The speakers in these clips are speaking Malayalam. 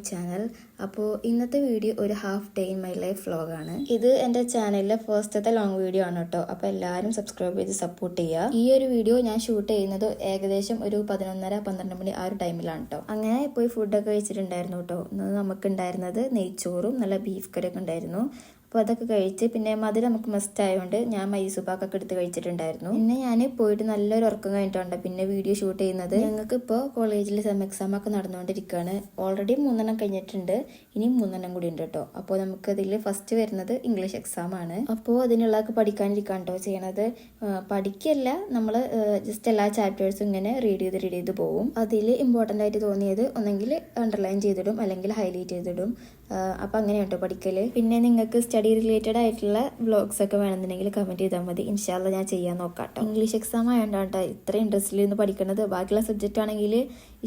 ചാനൽ. അപ്പോൾ ഇന്നത്തെ വീഡിയോ ഒരു half day in my life വ്ളോഗാണ്. ഇത് എൻ്റെ ചാനലിലെ ഫസ്റ്റത്തെ ലോങ് വീഡിയോ ആണ് കേട്ടോ. അപ്പോൾ എല്ലാവരും സബ്സ്ക്രൈബ് ചെയ്ത് സപ്പോർട്ട് ചെയ്യുക. ഈ ഒരു വീഡിയോ ഞാൻ ഷൂട്ട് ചെയ്യുന്നത് ഏകദേശം ഒരു 11:30-12 മണി ആ ഒരു ടൈമിലാണ് കേട്ടോ. അങ്ങനെ പോയി ഫുഡൊക്കെ കഴിച്ചിട്ടുണ്ടായിരുന്നു കേട്ടോ. ഇന്ന് നമുക്കുണ്ടായിരുന്നത് നെയ്ച്ചോറും നല്ല ബീഫ് കറിയൊക്കെ ഉണ്ടായിരുന്നു. അപ്പോൾ അതൊക്കെ കഴിച്ച് പിന്നെ മധുരം നമുക്ക് മസ്റ്റ് ആയതുകൊണ്ട് ഞാൻ മൈസൂപ്പാക്കൊക്കെ എടുത്ത് കഴിച്ചിട്ടുണ്ടായിരുന്നു. പിന്നെ ഞാൻ പോയിട്ട് നല്ലൊരു ഉറക്കം കഴിഞ്ഞിട്ടുണ്ട് പിന്നെ വീഡിയോ ഷൂട്ട് ചെയ്യുന്നത്. ഞങ്ങൾക്ക് ഇപ്പോൾ കോളേജിൽ സെം എക്സാം ഒക്കെ നടന്നുകൊണ്ടിരിക്കുകയാണ്. ഓൾറെഡി 3 കഴിഞ്ഞിട്ടുണ്ട്, ഇനി 3 കൂടി ഉണ്ട് കേട്ടോ. അപ്പോൾ നമുക്കതിൽ ഫസ്റ്റ് വരുന്നത് ഇംഗ്ലീഷ് എക്സാം ആണ്. അപ്പോൾ അതിനുള്ളതൊക്കെ പഠിക്കാനിരിക്കാൻ കേട്ടോ ചെയ്യണത്. പഠിക്കല്ല, നമ്മൾ ജസ്റ്റ് എല്ലാ ചാപ്റ്റേഴ്സും ഇങ്ങനെ റീഡ് ചെയ്ത് പോകും. അതിൽ ഇമ്പോർട്ടൻ്റ് ആയിട്ട് തോന്നിയത് ഒന്നെങ്കിൽ അണ്ടർലൈൻ ചെയ്തിടും അല്ലെങ്കിൽ ഹൈലൈറ്റ് ചെയ്തിടും. അപ്പം അങ്ങനെ കേട്ടോ പഠിക്കൽ. പിന്നെ നിങ്ങൾക്ക് സ്റ്റഡി റിലേറ്റഡ് ആയിട്ടുള്ള വ്ളോഗ്സ് ഒക്കെ വേണമെന്നുണ്ടെങ്കിൽ കമൻറ്റ് ചെയ്താൽ മതി. ഇൻഷാല്ല ഞാൻ ചെയ്യാൻ നോക്കാം കേട്ടോ. ഇംഗ്ലീഷ് എക്സാം ആയതുകൊണ്ടാണ് ഇത്ര ഇൻട്രസ്റ്റിൽ നിന്ന് പഠിക്കണത്. ബാക്കിയുള്ള സബ്ജക്റ്റ് ആണെങ്കിൽ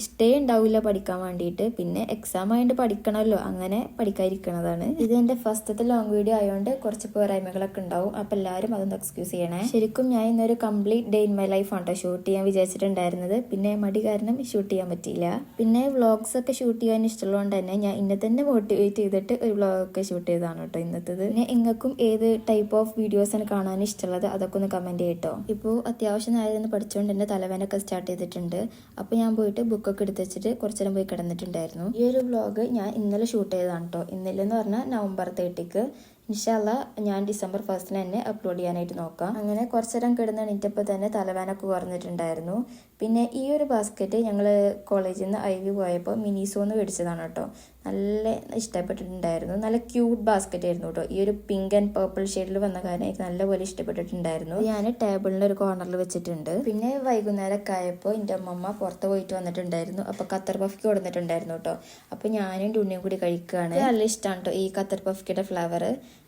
ഇഷ്ടേ ഉണ്ടാവില്ല പഠിക്കാൻ വേണ്ടിയിട്ട്. പിന്നെ എക്സാം ആയതുകൊണ്ട് പഠിക്കണമല്ലോ, അങ്ങനെ പഠിക്കാതിരിക്കണതാണ്. ഇത് എൻ്റെ ഫസ്റ്റത്തെ ലോങ് വീഡിയോ ആയതുകൊണ്ട് കുറച്ച് പോരായ്മകളൊക്കെ ഉണ്ടാവും. അപ്പം എല്ലാവരും അതൊന്ന് എക്സ്ക്യൂസ് ചെയ്യണേ. ശരിക്കും ഞാൻ ഇന്നൊരു complete day in my life ആണ് ഷൂട്ട് ചെയ്യാൻ വിചാരിച്ചിട്ടുണ്ടായിരുന്നത്. പിന്നെ മടി കാരണം ഷൂട്ട് ചെയ്യാൻ പറ്റിയില്ല. പിന്നെ വ്ളോഗ്സ് ഒക്കെ ഷൂട്ട് ചെയ്യാൻ ഇഷ്ടമുള്ളതുകൊണ്ട് തന്നെ ഞാൻ ഇന്നെ തന്നെ മോട്ടിവേറ്റ് ചെയ്തിട്ട് ഒരു വ്ളോഗൊക്കെ ഷൂട്ട് ചെയ്തതാണ് കേട്ടോ ഇന്നത്തേത്. പിന്നെ നിങ്ങൾക്കും ഏത് ടൈപ്പ് ഓഫ് വീഡിയോസാണ് കാണാൻ ഇഷ്ടമുള്ളത് അതൊക്കെ ഒന്ന് കമൻറ്റ് ചെയ്യട്ടോ. ഇപ്പോൾ അത്യാവശ്യം നേരം പഠിച്ചുകൊണ്ട് എൻ്റെ തലവേനൊക്കെ സ്റ്റാർട്ട് ചെയ്തിട്ടുണ്ട്. അപ്പോൾ ഞാൻ പോയിട്ട് ബുക്കൊക്കെ എടുത്ത് വെച്ചിട്ട് കുറച്ചു നേരം പോയി കിടന്നിട്ടുണ്ടായിരുന്നു. ഈ ഒരു വ്ളോഗ് ഞാൻ ഇന്നലെ ഷൂട്ട് ചെയ്തതാണ് കേട്ടോ. ഇന്നലെ എന്ന് പറഞ്ഞാൽ നവംബർ 30. ഇൻഷാല്ല ഞാൻ ഡിസംബർ 1 തന്നെ അപ്ലോഡ് ചെയ്യാനായിട്ട് നോക്കാം. അങ്ങനെ കുറച്ചു നേരം കിടന്ന് എണീറ്റപ്പോൾ തന്നെ തലവേനൊക്കെ കുറഞ്ഞിട്ടുണ്ടായിരുന്നു. പിന്നെ ഈ ഒരു ബാസ്ക്കറ്റ് ഞങ്ങൾ കോളേജിൽ നിന്ന് ഐവി പോയപ്പോൾ മിനിസോന്ന് മേടിച്ചതാണ് കേട്ടോ. നല്ല ഇഷ്ടപ്പെട്ടിട്ടുണ്ടായിരുന്നു. നല്ല ക്യൂട്ട് ബാസ്ക്കറ്റ് ആയിരുന്നു കേട്ടോ. ഈ ഒരു പിങ്ക് ആൻഡ് പർപ്പിൾ ഷെയ്ഡിൽ വന്ന കാരണം എനിക്ക് നല്ലപോലെ ഇഷ്ടപ്പെട്ടിട്ടുണ്ടായിരുന്നു. ഞാൻ ടേബിളിൻ്റെ ഒരു കോർണറിൽ വെച്ചിട്ടുണ്ട്. പിന്നെ വൈകുന്നേരമൊക്കെ ആയപ്പോൾ എൻ്റെ അമ്മമ്മ പുറത്ത് പോയിട്ട് വന്നിട്ടുണ്ടായിരുന്നു. അപ്പോൾ ഖത്തർ പഫ്ക്ക് കൊടുത്തിട്ടുണ്ടായിരുന്നു കേട്ടോ. അപ്പോൾ ഞാനും ഉണ്ണിയും കൂടി കഴിക്കുകയാണ്. നല്ല ഇഷ്ടമാണ് കേട്ടോ ഈ ഖത്തർ പഫ്ക്കിയുടെ ഫ്ലേവർ.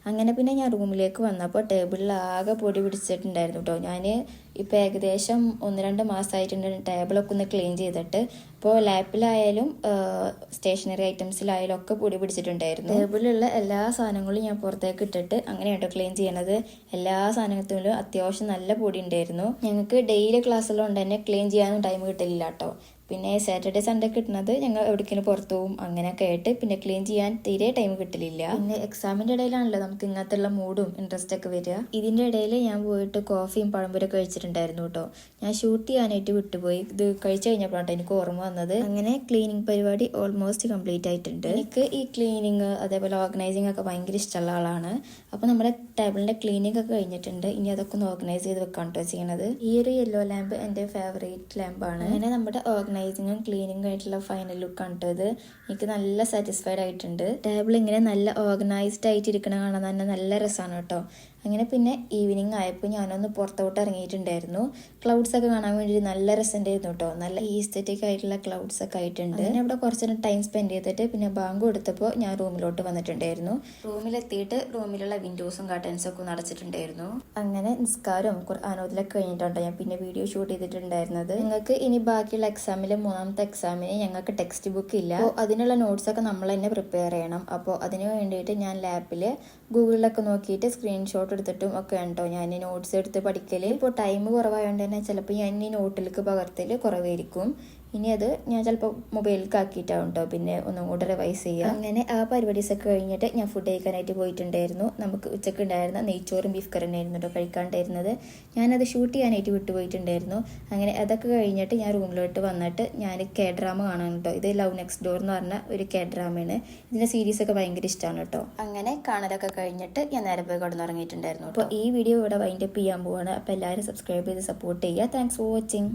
അങ്ങനെ പിന്നെ ഞാൻ റൂമിലേക്ക് വന്നപ്പോൾ ടേബിളിൽ ആകെ പൊടി പിടിച്ചിട്ടുണ്ടായിരുന്നു കേട്ടോ. ഞാൻ ഇപ്പോൾ ഏകദേശം 1-2 മാസമായിട്ടുണ്ട് ടേബിളൊക്കെ ഒന്ന് ക്ലീൻ ചെയ്തിട്ട്. ഇപ്പോൾ ലാപ്പിലായാലും സ്റ്റേഷനറി ഐറ്റംസിലായാലും ഒക്കെ പൊടി പിടിച്ചിട്ടുണ്ടായിരുന്നു. ടേബിളിലുള്ള എല്ലാ സാധനങ്ങളും ഞാൻ പുറത്തേക്ക് ഇട്ടിട്ട് അങ്ങനെയാട്ടോ ക്ലീൻ ചെയ്യണത്. എല്ലാ സാധനത്തിലും അത്യാവശ്യം നല്ല പൊടി ഉണ്ടായിരുന്നു. ഞങ്ങൾക്ക് ഡെയിലി ക്ലാസ്സുള്ളതുകൊണ്ട് തന്നെ ക്ലീൻ ചെയ്യാനും ടൈം കിട്ടില്ല കേട്ടോ. പിന്നെ സാറ്റർഡേ സൺഡേ കിട്ടുന്നത് ഞങ്ങൾ എവിടേക്കും പുറത്തു പോകും. അങ്ങനെയൊക്കെ ആയിട്ട് പിന്നെ ക്ലീൻ ചെയ്യാൻ തീരെ ടൈം കിട്ടില്ല. പിന്നെ എക്സാമിൻ്റെ ഇടയിലാണല്ലോ നമുക്ക് ഇങ്ങനത്തെ മൂഡും ഇൻട്രസ്റ്റ് ഒക്കെ വരിക. ഇതിൻ്റെ ഇടയിൽ ഞാൻ പോയിട്ട് കോഫിയും പഴംപൊരിയൊക്കെ കഴിച്ചിട്ടുണ്ടായിരുന്നു കേട്ടോ. ഞാൻ ഷൂട്ട് ചെയ്യാനായിട്ട് വിട്ടുപോയി. ഇത് കഴിച്ചു കഴിഞ്ഞപ്പോഴാണ് എനിക്ക് ഓർമ്മ വന്നത്. അങ്ങനെ ക്ലീനിങ് പരിപാടി ഓൾമോസ്റ്റ് കംപ്ലീറ്റ് ആയിട്ടുണ്ട്. എനിക്ക് ഈ ക്ലീനിങ് അതേപോലെ ഓർഗനൈസിങ് ഒക്കെ ഭയങ്കര ഇഷ്ടമുള്ള ആളാണ്. അപ്പോൾ നമ്മുടെ ടേബിളിൻ്റെ ക്ലീനിങ് ഒക്കെ കഴിഞ്ഞിട്ടുണ്ട്. ഇനി അതൊക്കെ ഒന്ന് ഓർഗനൈസ് ചെയ്ത് വെക്കാൻ കേട്ടോ ചെയ്യണത്. ഈ ഒരു യെല്ലോ ലാമ്പ് എൻ്റെ ഫേവറേറ്റ് ലാമ്പാണ്. അങ്ങനെ നമ്മുടെ ഓർഗനൈസിങ്ങും ക്ലീനിങ്ങും ആയിട്ടുള്ള ഫൈനൽ ലുക്ക് കണ്ടത് എനിക്ക് നല്ല സാറ്റിസ്ഫൈഡ് ആയിട്ടുണ്ട്. ടേബിൾ ഇങ്ങനെ നല്ല ഓർഗനൈസ്ഡ് ആയിട്ട് ഇരിക്കണ കാണാൻ തന്നെ നല്ല രസമാണ് കേട്ടോ. അങ്ങനെ പിന്നെ ഈവനിങ് ആയപ്പോൾ ഞാനൊന്ന് പുറത്തോട്ട് ഇറങ്ങിയിട്ടുണ്ടായിരുന്നു. ക്ലൗഡ്സ് ഒക്കെ കാണാൻ വേണ്ടി നല്ല രസമുണ്ടായിരുന്നു കേട്ടോ. നല്ല ഈസ്തറ്റിക് ആയിട്ടുള്ള ക്ലൗഡ്സ് ഒക്കെ ആയിട്ടുണ്ട്. അങ്ങനെ അവിടെ കുറച്ച് നേരം ടൈം സ്പെൻഡ് ചെയ്തിട്ട് പിന്നെ ബാങ്ക് കൊടുത്തപ്പോൾ ഞാൻ റൂമിലോട്ട് വന്നിട്ടുണ്ടായിരുന്നു. റൂമിലെത്തിയിട്ട് റൂമിലുള്ള വിൻഡോസും കർട്ടൻസും ഒക്കെ നടച്ചിട്ടുണ്ടായിരുന്നു. അങ്ങനെ നിസ്കാരവും ഖുർആനോദിലൊക്കെ കഴിഞ്ഞിട്ടുണ്ടോ ഞാൻ പിന്നെ വീഡിയോ ഷൂട്ട് ചെയ്തിട്ടുണ്ടായിരുന്നത്. നിങ്ങൾക്ക് ഇനി ബാക്കിയുള്ള എക്സാമിലെ 3ാമത്തെ എക്സാമിന് ഞങ്ങൾക്ക് ടെക്സ്റ്റ് ബുക്ക് ഇല്ല. അപ്പോൾ അതിനുള്ള നോട്ട്സ് ഒക്കെ നമ്മൾ തന്നെ പ്രിപ്പയർ ചെയ്യണം. അപ്പോൾ അതിന് വേണ്ടിയിട്ട് ഞാൻ ലാപ്പിൽ ഗൂഗിളിലൊക്കെ നോക്കിയിട്ട് സ്ക്രീൻഷോട്ട് എടുത്തിട്ടും ഒക്കെ ഉണ്ടോ ഞാൻ നോട്ട്സ് എടുത്ത് പഠിക്കല്. ഇപ്പോൾ ടൈം കുറവായതുകൊണ്ട് തന്നെ ചിലപ്പോൾ ഞാൻ ഈ നോട്ടിലേക്ക് പകർത്തല് കുറവായിരിക്കും. ഇനി അത് ഞാൻ ചിലപ്പോൾ മൊബൈലിലേക്ക് ആക്കിയിട്ടാവും കേട്ടോ പിന്നെ ഒന്നും കൂടെ റിവൈസ് ചെയ്യുക. അങ്ങനെ ആ പരിപാടീസൊക്കെ കഴിഞ്ഞിട്ട് ഞാൻ ഫുഡ് കഴിക്കാനായിട്ട് പോയിട്ടുണ്ടായിരുന്നു. നമുക്ക് ഉച്ചക്ക് ഉണ്ടായിരുന്ന നെയ്ച്ചോറും ബീഫ് കറി ആയിരുന്നു കേട്ടോ കഴിക്കാണ്ടായിരുന്നത്. ഞാനത് ഷൂട്ട് ചെയ്യാനായിട്ട് വിട്ടുപോയിട്ടുണ്ടായിരുന്നു. അങ്ങനെ അതൊക്കെ കഴിഞ്ഞിട്ട് ഞാൻ റൂമിലോട്ട് വന്നിട്ട് ഞാൻ ഡ്രാമ കാണാൻ കേട്ടോ. ഇത് ലവ് നെക്സ്റ്റ് ഡോർ എന്ന് പറഞ്ഞ ഒരു ഡ്രാമയാണ്. ഇതിൻ്റെ സീരീസൊക്കെ ഭയങ്കര ഇഷ്ടമാണ് കേട്ടോ. അങ്ങനെ കാണലൊക്കെ കഴിഞ്ഞിട്ട് ഞാൻ നേരെ പോയി കിടന്നുറങ്ങിയിട്ടുണ്ടായിരുന്നു. അപ്പോൾ ഈ വീഡിയോ ഇവിടെ വൈൻഡപ്പ് ചെയ്യാൻ പോവാണ്. അപ്പോൾ എല്ലാവരും സബ്സ്ക്രൈബ് ചെയ്ത് സപ്പോർട്ട് ചെയ്യുക. Thanks for watching.